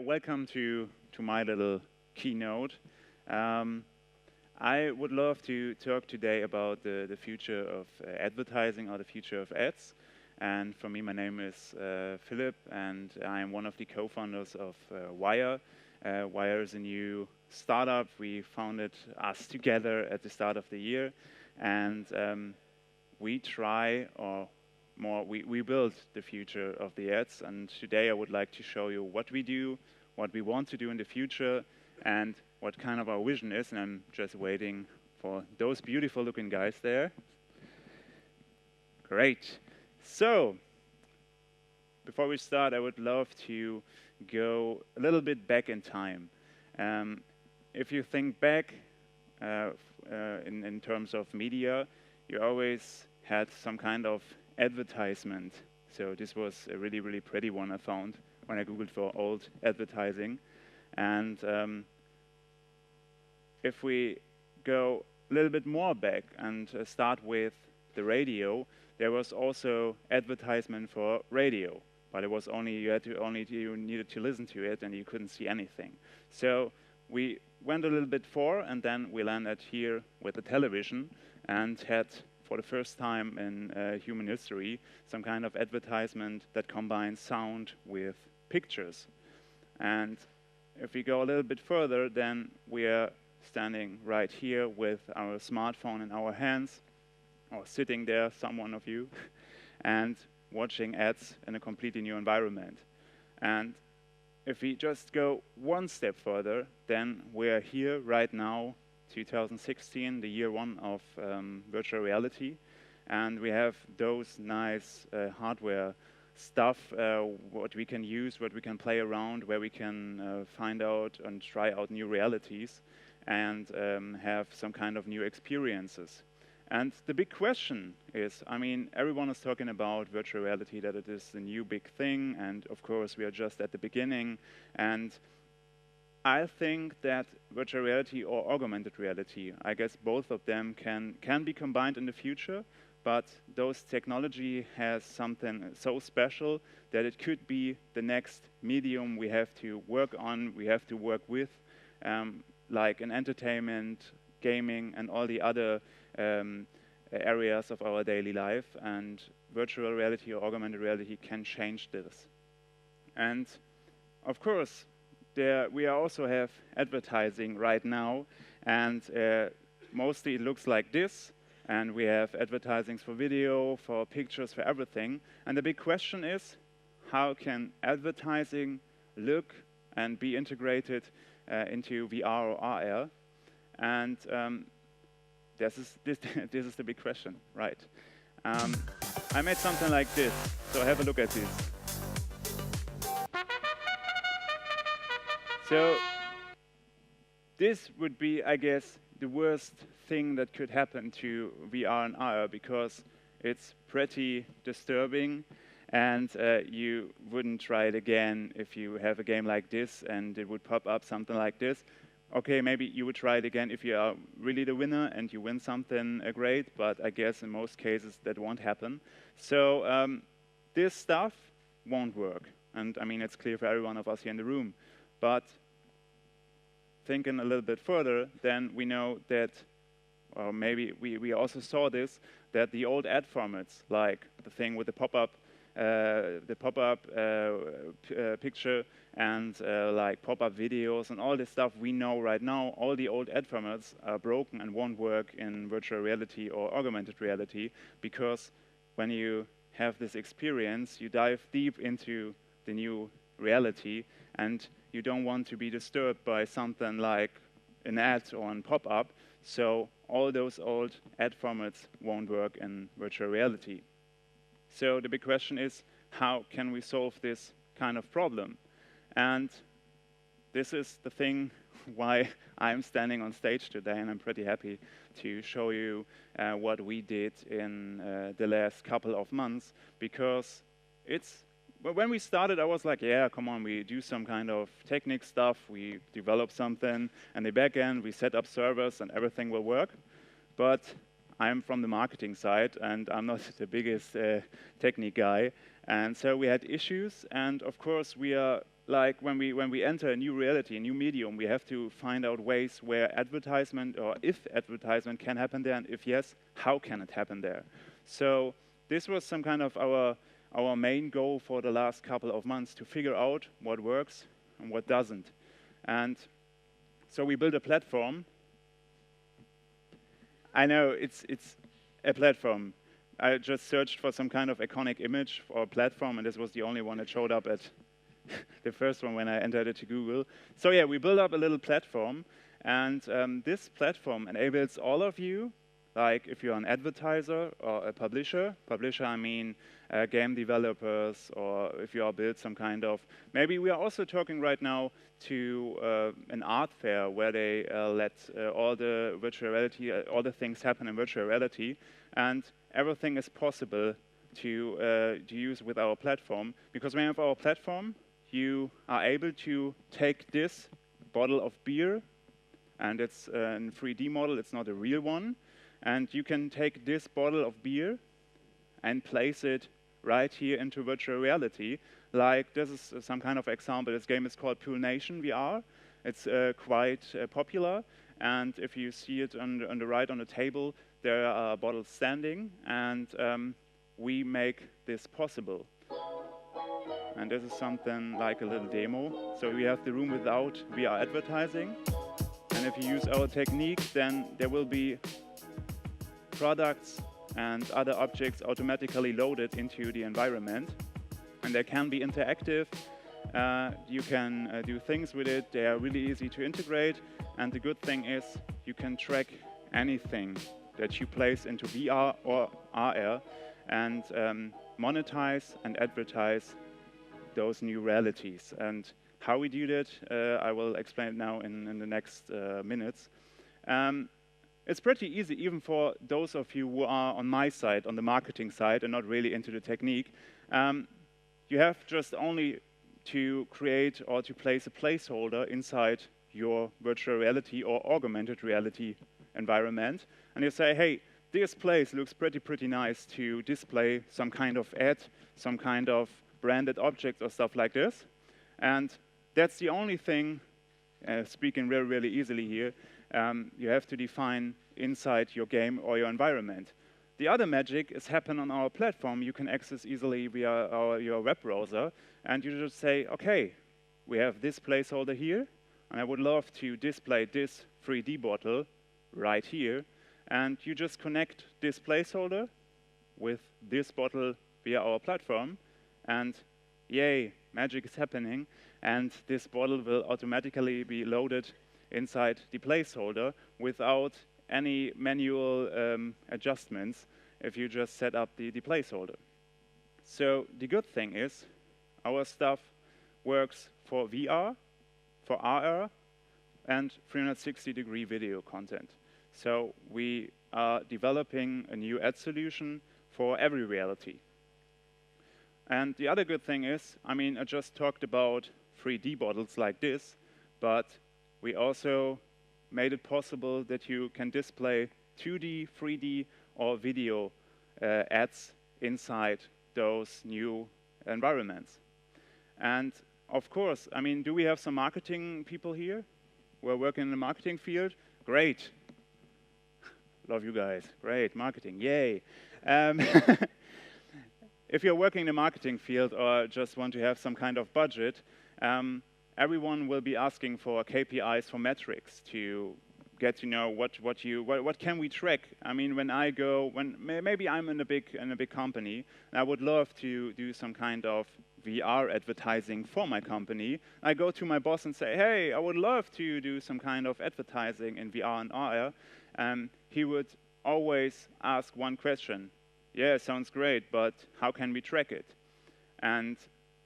welcome to my little keynote. I would love to talk today about the future of advertising or the future of ads. And for me, my name is Philipp, and I'm one of the co-founders of Vire. Vire is a new startup. We founded us together at the start of the year, and we try, or more, we build the future of the ads. And today I would like to show you what we do, what we want to do in the future, and what kind of our vision is. And I'm just waiting for those beautiful looking guys there. Great. So, before we start, I would love to go a little bit back in time. If you think back in terms of media, you always had some kind of advertisement. So this was a really, really pretty one I found when I Googled for old advertising. And if we go a little bit more back and start with the radio, there was also advertisement for radio, but it was only you needed to listen to it and you couldn't see anything. So we went a little bit forward, and then we landed here with the television and had, for the first time in human history, some kind of advertisement that combines sound with pictures. And if we go a little bit further, then we are standing right here with our smartphone in our hands, or sitting there, some one of you, and watching ads in a completely new environment. And if we just go one step further, then we're here right now, 2016, the year one of virtual reality, and we have those nice hardware stuff, what we can use, what we can play around, where we can find out and try out new realities and have some kind of new experiences. And the big question is, I mean, everyone is talking about virtual reality, that it is the new big thing, and of course we are just at the beginning. And I think that virtual reality or augmented reality, I guess both of them can be combined in the future, but those technology has something so special that it could be the next medium we have to work on, we have to work with, like in entertainment, gaming, and all the other areas of our daily life. And virtual reality or augmented reality can change this. And of course, we also have advertising right now, and mostly it looks like this. And we have advertising for video, for pictures, for everything. And the big question is, how can advertising look and be integrated into VR or AR? And this is the big question, right? I made something like this, so have a look at this. So this would be, I guess, the worst thing that could happen to VR and AR, because it's pretty disturbing, and you wouldn't try it again if you have a game like this and it would pop up something like this. Okay, maybe you would try it again if you are really the winner and you win something great, but I guess in most cases that won't happen. So this stuff won't work. And I mean, it's clear for every one of us here in the room. But thinking a little bit further, then we know that, or maybe we also saw this, that the old ad formats, like the thing with the pop-up picture and like pop-up videos and all this stuff we know right now, all the old ad formats are broken and won't work in virtual reality or augmented reality, because when you have this experience, you dive deep into the new reality, and you don't want to be disturbed by something like an ad or a pop-up. So all those old ad formats won't work in virtual reality. So the big question is, how can we solve this kind of problem? And this is the thing why I'm standing on stage today, and I'm pretty happy to show you what we did in the last couple of months, because when we started, I was like, yeah, come on, we do some kind of technique stuff, we develop something, and the back end, we set up servers and everything will work. But I'm from the marketing side, and I'm not the biggest technique guy. And so we had issues, and of course we are like when we enter a new reality, a new medium, we have to find out ways where advertisement, or if advertisement can happen there, and if yes, how can it happen there? So this was some kind of our main goal for the last couple of months, to figure out what works and what doesn't. And so we built a platform. I know it's a platform. I just searched for some kind of iconic image for a platform, and this was the only one that showed up at the first one when I entered it to Google. So yeah, we built up a little platform, and this platform enables all of you, like if you're an advertiser or a publisher, I mean game developers, or if you are build some kind of, maybe we are also talking right now to an art fair where they let all the virtual reality, all the things happen in virtual reality, and everything is possible to use with our platform. Because when you have our platform, you are able to take this bottle of beer, and it's a 3D model, it's not a real one, and you can take this bottle of beer and place it right here into virtual reality. Like, this is some kind of example. This game is called Pool Nation VR. It's quite popular, and if you see it on the right on the table, there are bottles standing, and we make this possible. And this is something like a little demo. So we have the room without VR advertising. And if you use our technique, then there will be products and other objects automatically loaded into the environment. And they can be interactive. You can do things with it. They are really easy to integrate. And the good thing is you can track anything that you place into VR or AR and monetize and advertise those new realities. And how we do that, I will explain it now in the next minutes. It's pretty easy, even for those of you who are on my side, on the marketing side, and not really into the technique. You have just only to create or to place a placeholder inside your virtual reality or augmented reality environment. And you say, hey, this place looks pretty nice to display some kind of ad, some kind of branded object or stuff like this. And that's the only thing, speaking really easily here, you have to define inside your game or your environment. The other magic is happen on our platform. You can access easily via your web browser, and you just say, okay, we have this placeholder here, and I would love to display this 3D bottle right here. And you just connect this placeholder with this bottle via our platform, and yay, magic is happening, and this bottle will automatically be loaded inside the placeholder without any manual adjustments if you just set up the placeholder. So the good thing is our stuff works for VR, for AR, and 360-degree video content. So we are developing a new ad solution for every reality. And the other good thing is, I mean, I just talked about 3D bottles like this, but we also made it possible that you can display 2D, 3D, or video ads inside those new environments. And of course, I mean, do we have some marketing people here who are working in the marketing field? Great. Love you guys. Great, marketing, yay. If you're working in the marketing field or just want to have some kind of budget, everyone will be asking for KPIs, for metrics, to get to know what can we track. I mean, maybe I'm in a big company, and I would love to do some kind of VR advertising for my company. I go to my boss and say, hey, I would love to do some kind of advertising in VR and AR. He would always ask one question. Yeah, sounds great, but how can we track it? And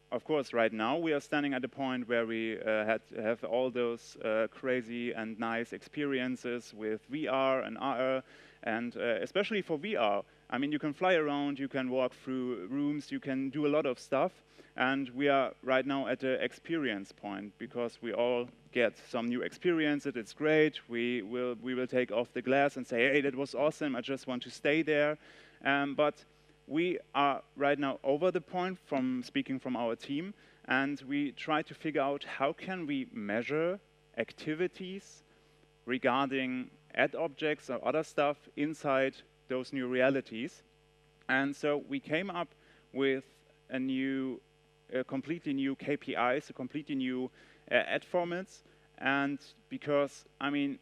of course, right now we are standing at a point where we have all those crazy and nice experiences with VR and AR, and especially for VR. I mean, you can fly around, you can walk through rooms, you can do a lot of stuff, and we are right now at the experience point because we all get some new experiences. It's great. We will take off the glass and say, hey, that was awesome. I just want to stay there. But we are right now over the point, from speaking from our team, and we tried to figure out how can we measure activities regarding ad objects or other stuff inside those new realities. And so we came up with a completely new KPIs, a completely new ad formats. And because, I mean,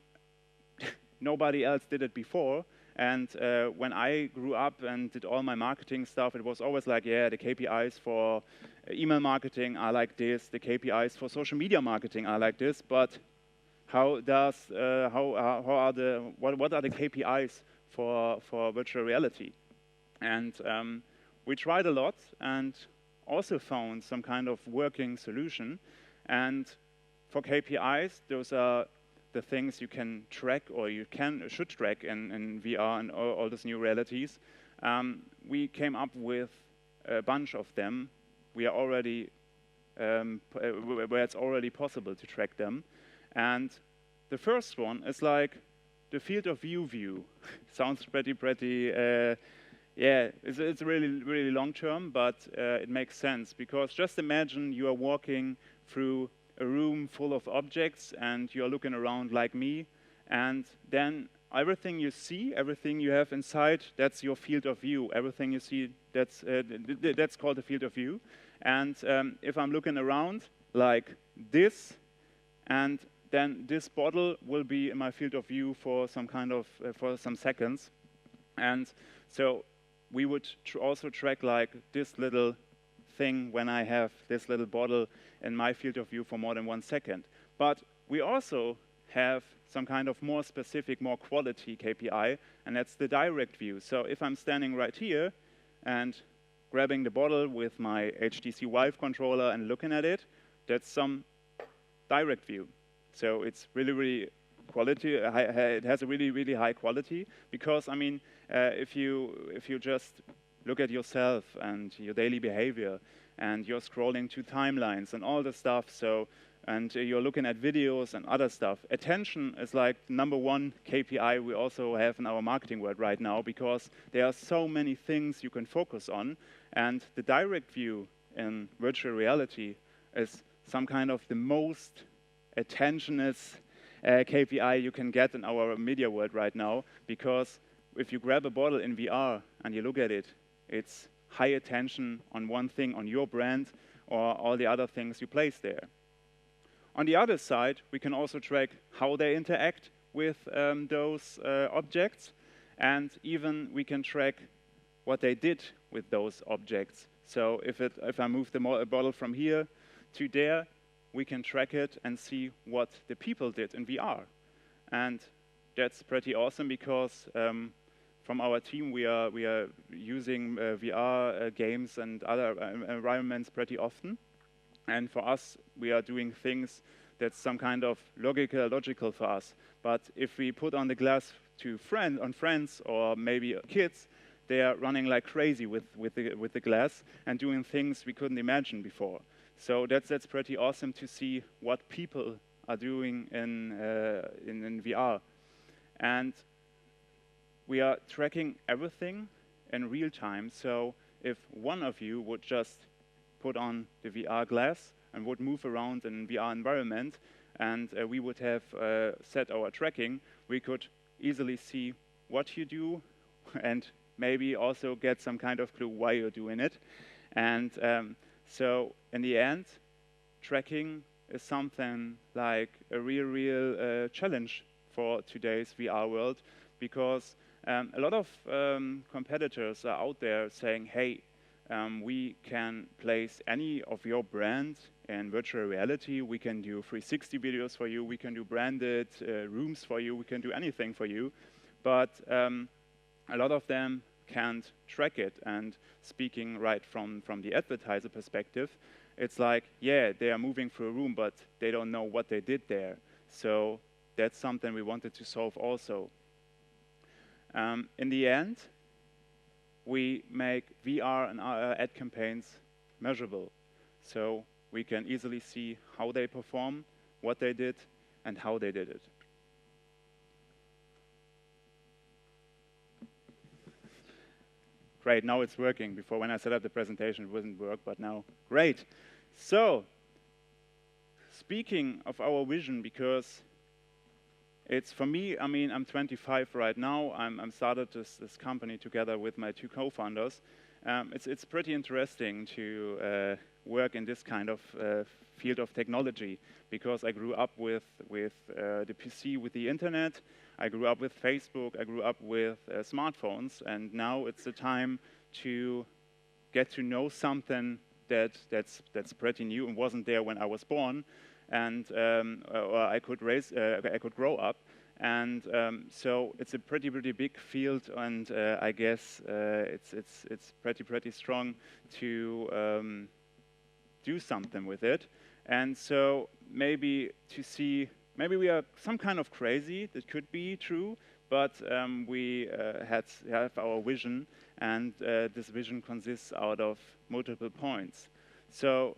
nobody else did it before. And when I grew up and did all my marketing stuff, it was always like, yeah, the KPIs for email marketing are like this, the KPIs for social media marketing are like this, but what are the KPIs for virtual reality? And we tried a lot and also found some kind of working solution. And for KPIs, those are the things you can track or should track in VR and all these new realities. We came up with a bunch of them. We are already where it's already possible to track them. And the first one is like the field of view. Sounds pretty, yeah, it's really long term, but it makes sense because just imagine you are walking through a room full of objects and you're looking around like me, and then everything you see, everything you have inside, that's your field of view. Everything you see, that's called the field of view. And if I'm looking around like this, and then this bottle will be in my field of view for some kind of for some seconds, and so we would also track like this little thing when I have this little bottle in my field of view for more than 1 second. But we also have some kind of more specific, more quality KPI, and that's the direct view. So if I'm standing right here and grabbing the bottle with my HTC Vive controller and looking at it, that's some direct view. So it's really quality. It has a really high quality because, I mean, if you just look at yourself and your daily behavior, and you're scrolling to timelines and all the stuff, and you're looking at videos and other stuff. Attention is like the #1 KPI we also have in our marketing world right now because there are so many things you can focus on, and the direct view in virtual reality is some kind of the most attentionist KPI you can get in our media world right now, because if you grab a bottle in VR and you look at it, it's high attention on one thing, on your brand, or all the other things you place there. On the other side, we can also track how they interact with those objects, and even we can track what they did with those objects. So if I move the bottle from here to there, we can track it and see what the people did in VR. And that's pretty awesome because from our team, we are using VR games and other environments pretty often. And for us, we are doing things that's some kind of logical for us. But if we put on the glass to friends or maybe kids, they are running like crazy with the glass and doing things we couldn't imagine before. So that's pretty awesome to see what people are doing in VR. And we are tracking everything in real time. So if one of you would just put on the VR glass and would move around in VR environment, and we would have set our tracking, we could easily see what you do and maybe also get some kind of clue why you're doing it. And so in the end, tracking is something like a real challenge for today's VR world, because a lot of competitors are out there saying, hey, we can place any of your brand in virtual reality. We can do 360 videos for you. We can do branded rooms for you. We can do anything for you. But a lot of them can't track it. And speaking right from the advertiser perspective, it's like, yeah, they are moving through a room, but they don't know what they did there. So that's something we wanted to solve also. In the end, we make VR and ad campaigns measurable. So we can easily see how they perform, what they did, and how they did it. Great, now it's working. Before, when I set up the presentation, it wouldn't work, but now, great. So, speaking of our vision, because it's for me, I mean, I'm 25 right now. I'm started this company together with my two co-founders. It's pretty interesting to work in this kind of field of technology, because I grew up with the PC, with the internet. I grew up with Facebook. I grew up with smartphones, and now it's the time to get to know something that's pretty new and wasn't there when I was born, and or I could grow up. And so it's a pretty big field, and I guess it's pretty strong to do something with it. And so maybe we are some kind of crazy. That could be true, but we have our vision, and this vision consists out of multiple points. So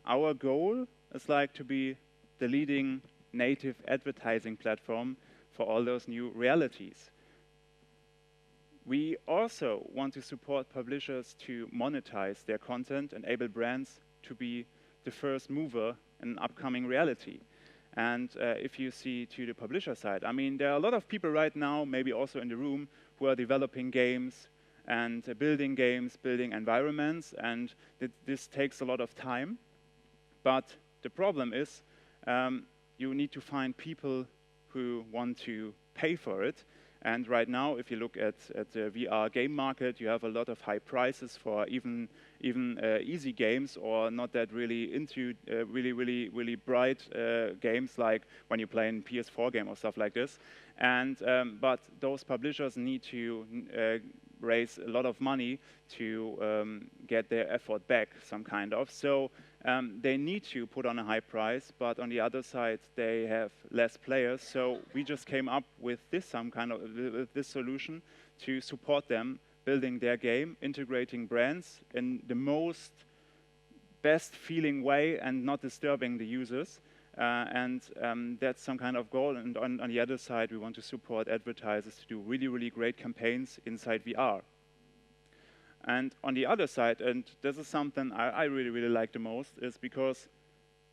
our goal is like to be the leading native advertising platform for all those new realities. We also want to support publishers to monetize their content, enable brands to be the first mover in an upcoming reality. And if you see to the publisher side, I mean, there are a lot of people right now, maybe also in the room, who are developing games and building games, building environments, and this takes a lot of time. But the problem is you need to find people who want to pay for it. And right now, if you look at the VR game market, you have a lot of high prices for even easy games, or not that really into really bright games, like when you play in PS4 game or stuff like this. And but those publishers need to raise a lot of money to get their effort back, some kind of. So they need to put on a high price, but on the other side, they have less players. So we just came up with this this solution to support them building their game, integrating brands in the most best feeling way and not disturbing the users. And that's some kind of goal. And on the other side, we want to support advertisers to do really great campaigns inside VR. And on the other side, and this is something I really like the most, is because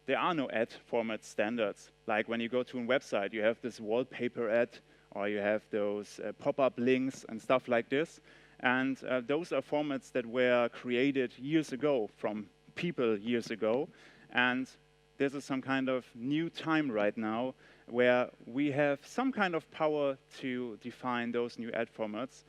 there are no ad format standards. Like when you go to a website, you have this wallpaper ad, or you have those pop-up links and stuff like this. And those are formats that were created years ago from people years ago. And this is some kind of new time right now where we have some kind of power to define those new ad formats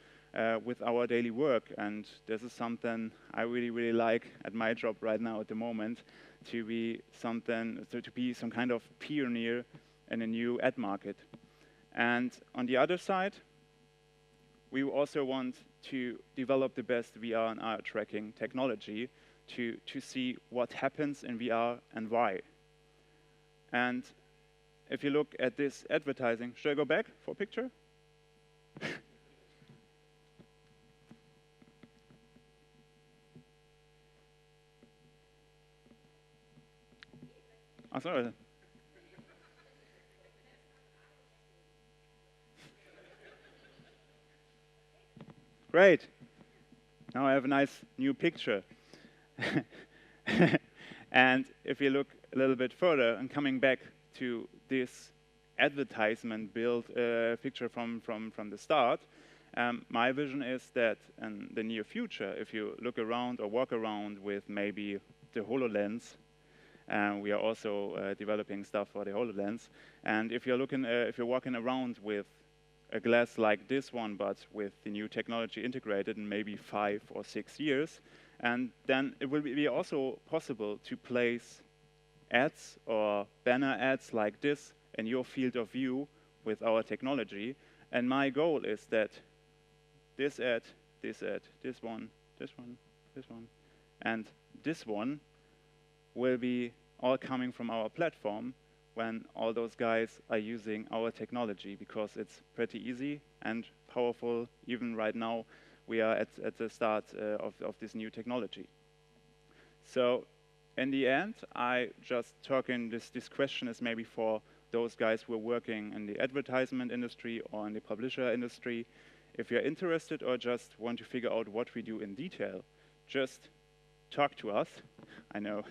with our daily work. And this is something I really like at my job right now at the moment, to be some kind of pioneer in a new ad market. And on the other side, we also want to develop the best VR and AR tracking technology to see what happens in VR and why. And if you look at this advertising, should I go back for a picture? Oh, sorry. Great. Now I have a nice new picture. And if you look a little bit further, and coming back to this advertisement build picture from the start, my vision is that in the near future, if you look around or walk around with maybe the HoloLens, we are also developing stuff for the HoloLens, and if you're walking around with a glass like this one, but with the new technology integrated in maybe 5 or 6 years, and then it will be also possible to place ads or banner ads like this in your field of view with our technology. And my goal is that this ad, this one, and this one will be all coming from our platform when all those guys are using our technology, because it's pretty easy and powerful. Even right now, we are at the start of this new technology. So in the end, I just talking, this question is maybe for those guys who are working in the advertisement industry or in the publisher industry. If you're interested or just want to figure out what we do in detail, just talk to us. I know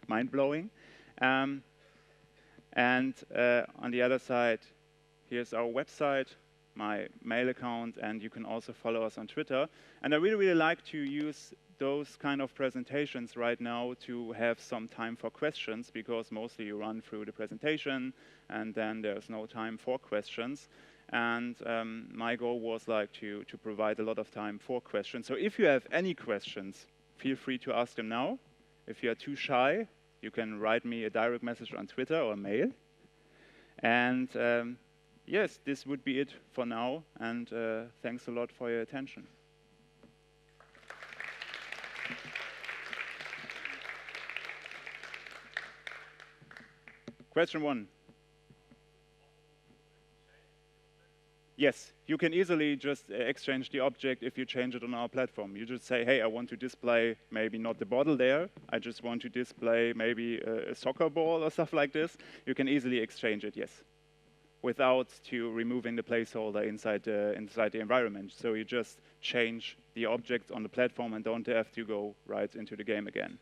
mind-blowing. And on the other side, here's our website, my mail account, and you can also follow us on Twitter. And I really, really like to use those kind of presentations right now to have some time for questions, because mostly you run through the presentation and then there's no time for questions. And my goal was like to provide a lot of time for questions. So if you have any questions, feel free to ask them now. If you are too shy, you can write me a direct message on Twitter or mail. And yes, this would be it for now. And thanks a lot for your attention. Question 1. Yes, you can easily just exchange the object if you change it on our platform. You just say, hey, I want to display maybe not the bottle there. I just want to display maybe a soccer ball or stuff like this. You can easily exchange it, yes, without removing the placeholder inside the environment. So you just change the object on the platform and don't have to go right into the game again.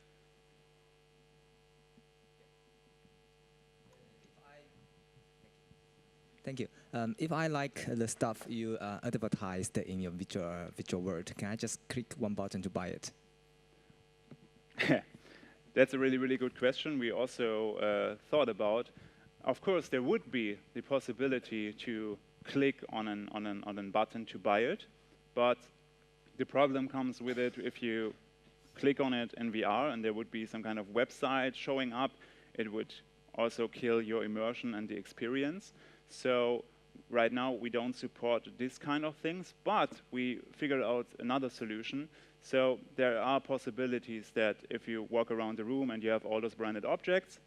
Thank you. If I like the stuff you advertised in your virtual world, can I just click one button to buy it? That's a really, really good question. We also thought about. Of course, there would be the possibility to click on a button to buy it, but the problem comes with it if you click on it in VR and there would be some kind of website showing up, it would also kill your immersion and the experience. So right now we don't support this kind of things, but we figured out another solution. So there are possibilities that if you walk around the room and you have all those branded objects,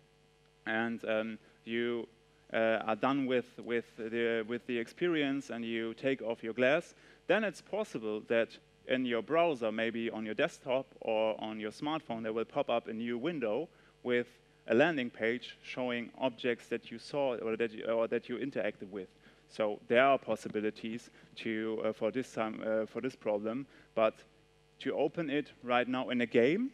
and you are done with the experience and you take off your glass, then it's possible that in your browser, maybe on your desktop or on your smartphone, there will pop up a new window with a landing page showing objects that you saw or that you interacted with. So there are possibilities for this problem, but to open it right now in a game,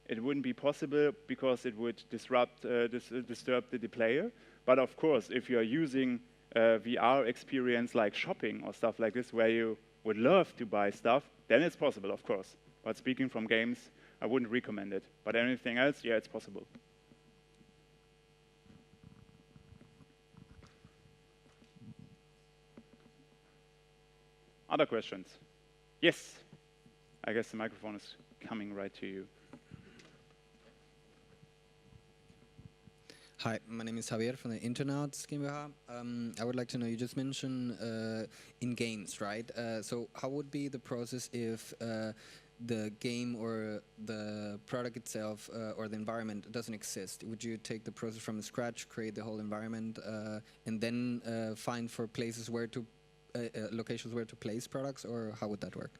it wouldn't be possible because it would disturb the player. But of course, if you are using a VR experience like shopping or stuff like this, where you would love to buy stuff, then it's possible, of course. But speaking from games, I wouldn't recommend it. But anything else, yeah, it's possible. Other questions? Yes. I guess the microphone is coming right to you. Hi, my name is Javier from the Internauts GmbH. I would like to know, you just mentioned in games, right? So how would be the process if the game or the product itself or the environment doesn't exist? Would you take the process from scratch, create the whole environment, and then find for places where to, locations where to place products, or how would that work?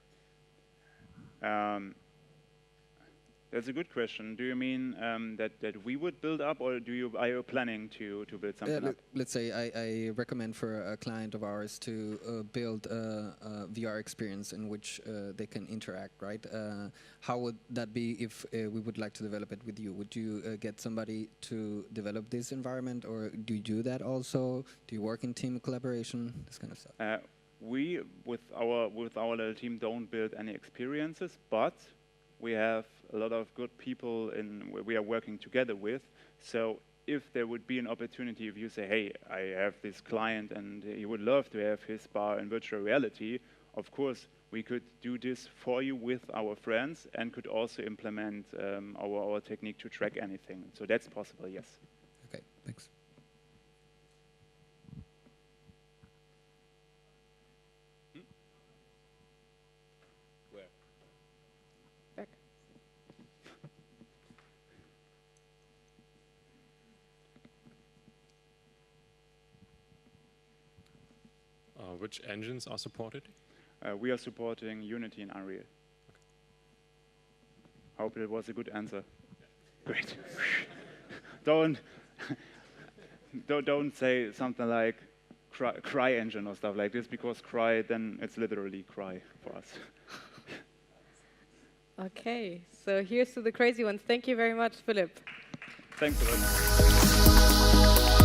That's a good question. Do you mean that we would build up, or are you planning to build something up? Let's say I recommend for a client of ours to build a VR experience in which they can interact, right? How would that be if we would like to develop it with you? Would you get somebody to develop this environment, or do you do that also? Do you work in team collaboration, this kind of stuff? We, with our little team, don't build any experiences, but we have a lot of good people we are working together with. So if there would be an opportunity, if you say, hey, I have this client and he would love to have his bar in virtual reality, of course, we could do this for you with our friends and could also implement our technique to track anything. So that's possible, yes. Okay, thanks. Which engines are supported? We are supporting Unity and Unreal. Okay. Hope it was a good answer. Great. don't say something like cry engine or stuff like this, because cry, then it's literally cry for us. Okay, so here's to the crazy ones. Thank you very much, Philipp. Thanks a lot.